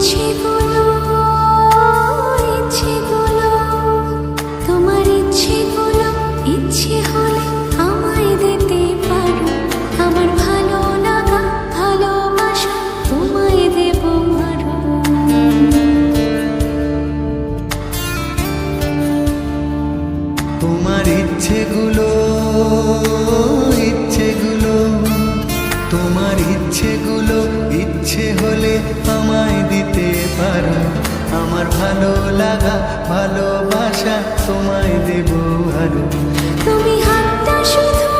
ইচ্ছেগুলো ইচ্ছেগুলো তোমার ইচ্ছেগুলো ইচ্ছে হলে আমায় দিতে পারো আমার ভালো লাগা ভালোবাসা তোমায় দেব আরো তোমার ইচ্ছেগুলো ইচ্ছেগুলো তোমার ইচ্ছেগুলো ইচ্ছে হলে আমায় দিতে পারো আমার ভালো লাগা ভালোবাসা তোমায় দেব আরো তুমি হাতটা শুধু